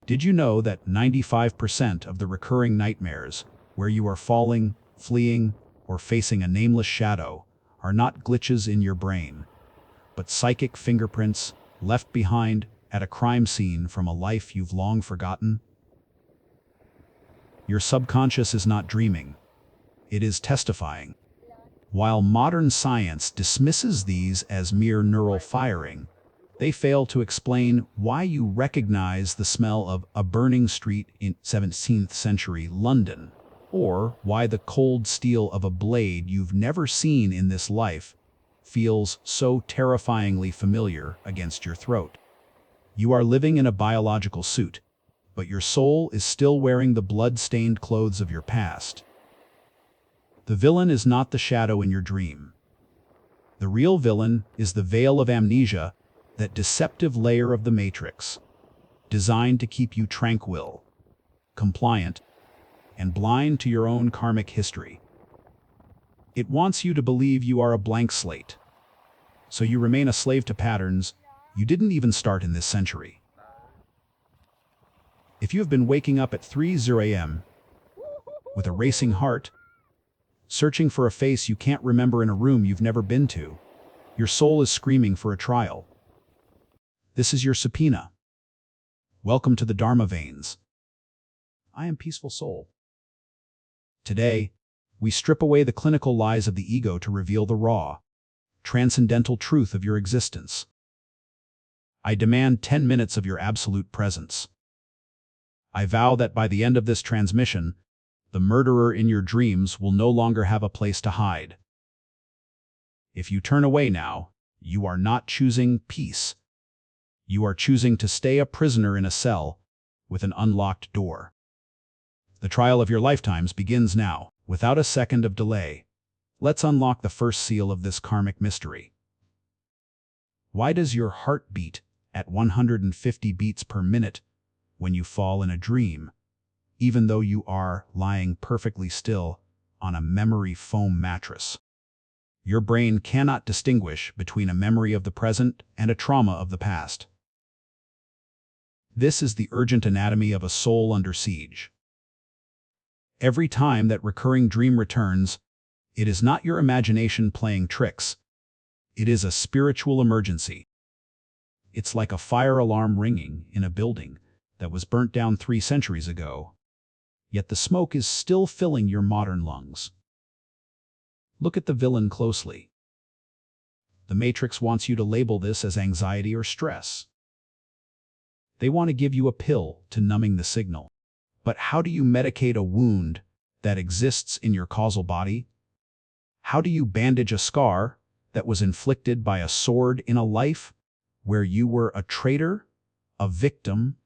Did you know that 95% of the recurring nightmares, where you are falling, fleeing, or facing a nameless shadow, are not glitches in your brain, but psychic fingerprints left behind at a crime scene from a life you've long forgotten? Your subconscious is not dreaming. It is testifying. While modern science dismisses these as mere neural firing, they fail to explain why you recognize the smell of a burning street in 17th century London, or why the cold steel of a blade you've never seen in this life feels so terrifyingly familiar against your throat. You are living in a biological suit, but your soul is still wearing the blood-stained clothes of your past. The villain is not the shadow in your dream. The real villain is the veil of amnesia, that deceptive layer of the matrix, designed to keep you tranquil, compliant, and blind to your own karmic history. It wants you to believe you are a blank slate, so you remain a slave to patterns you didn't even start in this century. If you have been waking up at 3:00 a.m. with a racing heart, searching for a face you can't remember in a room you've never been to, your soul is screaming for a trial. This is your subpoena. Welcome to the Dharma veins. I am Peaceful Soul. Today, we strip away the clinical lies of the ego to reveal the raw, transcendental truth of your existence. I demand 10 minutes of your absolute presence. I vow that by the end of this transmission, the murderer in your dreams will no longer have a place to hide. If you turn away now, you are not choosing peace. You are choosing to stay a prisoner in a cell with an unlocked door. The trial of your lifetimes begins now, without a second of delay. Let's unlock the first seal of this karmic mystery. Why does your heart beat at 150 beats per minute when you fall in a dream, even though you are lying perfectly still on a memory foam mattress? Your brain cannot distinguish between a memory of the present and a trauma of the past. This is the urgent anatomy of a soul under siege. Every time that recurring dream returns, it is not your imagination playing tricks. It is a spiritual emergency. It's like a fire alarm ringing in a building that was burnt down 3 centuries ago, yet the smoke is still filling your modern lungs. Look at the villain closely. The Matrix wants you to label this as anxiety or stress. They want to give you a pill to numbing the signal. But how do you medicate a wound that exists in your causal body? How do you bandage a scar that was inflicted by a sword in a life where you were a traitor, a victim,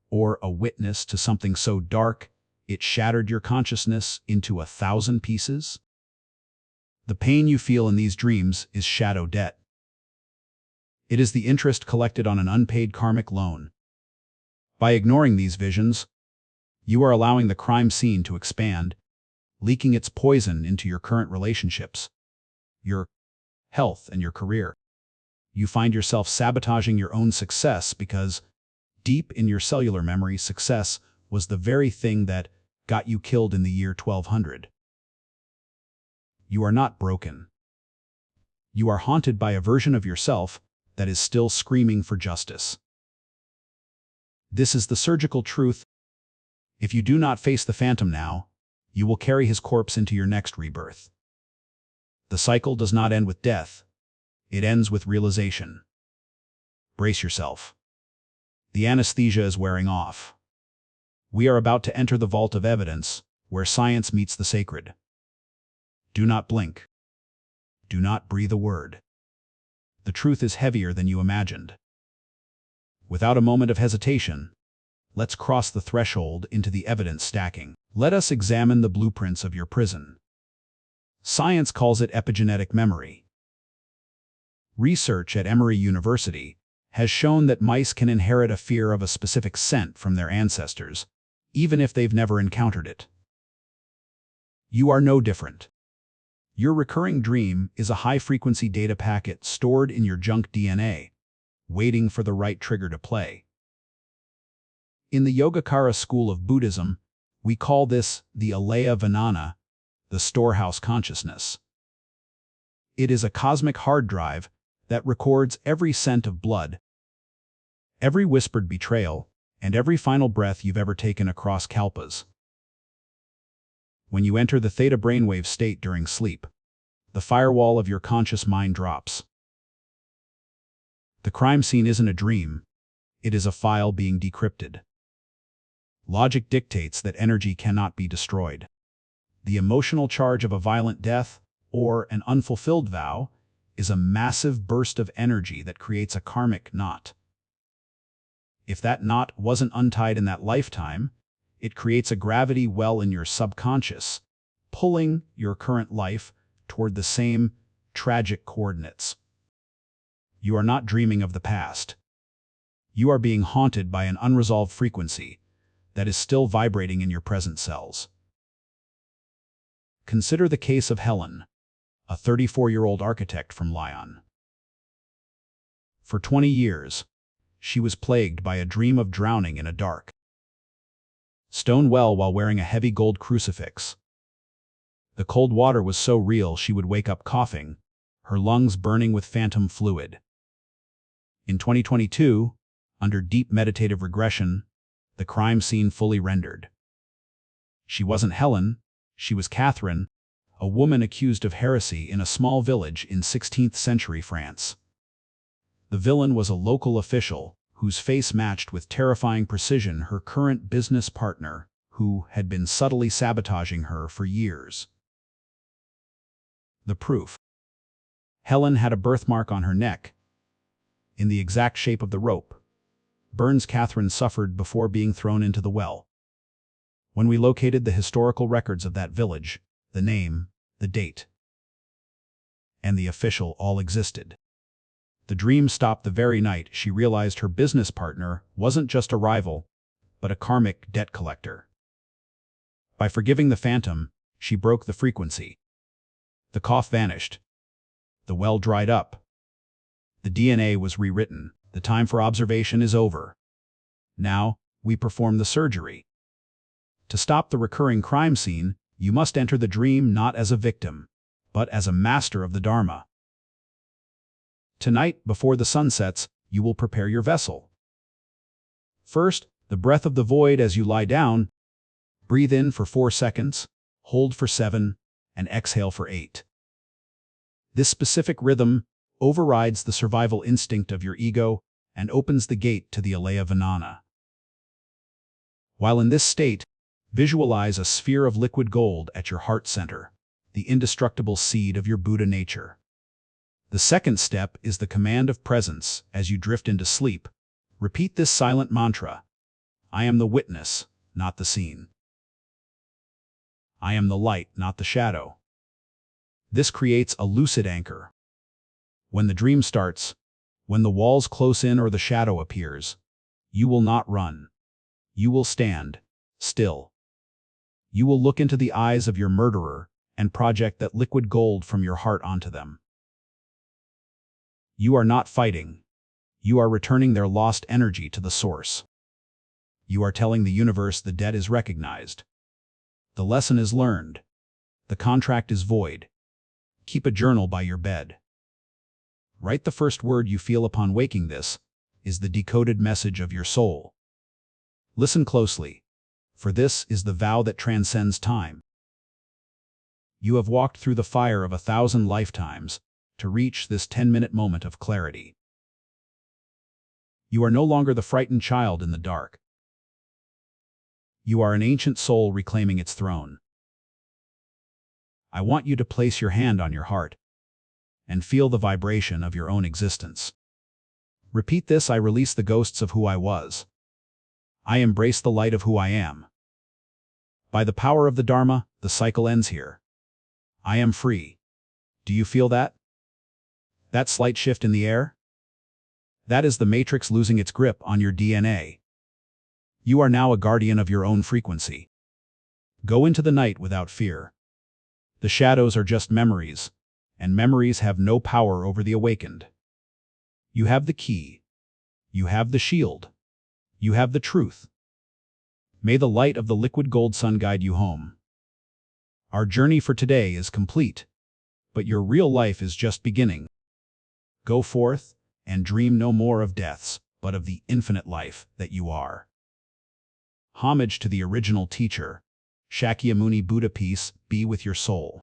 or a witness to something so dark it shattered your consciousness into 1,000 pieces? The pain you feel in these dreams is shadow debt. It is the interest collected on an unpaid karmic loan. By ignoring these visions, you are allowing the crime scene to expand, leaking its poison into your current relationships, your health, and your career. You find yourself sabotaging your own success because, deep in your cellular memory, success was the very thing that got you killed in the year 1200. You are not broken. You are haunted by a version of yourself that is still screaming for justice. This is the surgical truth. If you do not face the phantom now, you will carry his corpse into your next rebirth. The cycle does not end with death. It ends with realization. Brace yourself. The anesthesia is wearing off. We are about to enter the vault of evidence, where science meets the sacred. Do not blink. Do not breathe a word. The truth is heavier than you imagined. Without a moment of hesitation, let's cross the threshold into the evidence stacking. Let us examine the blueprints of your prison. Science calls it epigenetic memory. Research at Emory University has shown that mice can inherit a fear of a specific scent from their ancestors, even if they've never encountered it. You are no different. Your recurring dream is a high-frequency data packet stored in your junk DNA, waiting for the right trigger to play. In the Yogacara school of Buddhism, we call this the Alaya-vijnana, the storehouse consciousness. It is a cosmic hard drive that records every scent of blood, every whispered betrayal, and every final breath you've ever taken across kalpas. When you enter the theta brainwave state during sleep, the firewall of your conscious mind drops. The crime scene isn't a dream, it is a file being decrypted. Logic dictates that energy cannot be destroyed. The emotional charge of a violent death, or an unfulfilled vow, is a massive burst of energy that creates a karmic knot. If that knot wasn't untied in that lifetime, it creates a gravity well in your subconscious, pulling your current life toward the same tragic coordinates. You are not dreaming of the past. You are being haunted by an unresolved frequency that is still vibrating in your present cells. Consider the case of Helen, a 34-year-old architect from Lyon. For 20 years, she was plagued by a dream of drowning in a dark stone well while wearing a heavy gold crucifix. The cold water was so real she would wake up coughing, her lungs burning with phantom fluid. In 2022, under deep meditative regression, the crime scene fully rendered. She wasn't Helen, she was Catherine, a woman accused of heresy in a small village in 16th century France. The villain was a local official whose face matched with terrifying precision her current business partner, who had been subtly sabotaging her for years. The proof. Helen had a birthmark on her neck, in the exact shape of the rope, burns Catherine suffered before being thrown into the well. When we located the historical records of that village, the name, the date, and the official all existed. The dream stopped the very night she realized her business partner wasn't just a rival, but a karmic debt collector. By forgiving the phantom, she broke the frequency. The cough vanished. The well dried up. The DNA was rewritten. The time for observation is over. Now, we perform the surgery. To stop the recurring crime scene, you must enter the dream not as a victim, but as a master of the Dharma. Tonight, before the sun sets, you will prepare your vessel. First, the breath of the void as you lie down. Breathe in for 4 seconds, hold for 7, and exhale for 8. This specific rhythm overrides the survival instinct of your ego and opens the gate to the Alaya-vijnana. While in this state, visualize a sphere of liquid gold at your heart center, the indestructible seed of your Buddha nature. The second step is the command of presence as you drift into sleep. Repeat this silent mantra. I am the witness, not the scene. I am the light, not the shadow. This creates a lucid anchor. When the dream starts, when the walls close in or the shadow appears, you will not run. You will stand still. You will look into the eyes of your murderer and project that liquid gold from your heart onto them. You are not fighting. You are returning their lost energy to the source. You are telling the universe the debt is recognized. The lesson is learned. The contract is void. Keep a journal by your bed. Write the first word you feel upon waking. This is the decoded message of your soul. Listen closely, for this is the vow that transcends time. You have walked through the fire of 1,000 lifetimes to reach this 10-minute moment of clarity. You are no longer the frightened child in the dark. You are an ancient soul reclaiming its throne. I want you to place your hand on your heart and feel the vibration of your own existence. Repeat this. I release the ghosts of who I was. I embrace the light of who I am. By the power of the Dharma, the cycle ends here. I am free. Do you feel that? That slight shift in the air? That is the matrix losing its grip on your DNA. You are now a guardian of your own frequency. Go into the night without fear. The shadows are just memories, and memories have no power over the awakened. You have the key. You have the shield. You have the truth. May the light of the liquid gold sun guide you home. Our journey for today is complete, but your real life is just beginning. Go forth and dream no more of deaths, but of the infinite life that you are. Homage to the original teacher, Shakyamuni Buddha, peace be with your soul.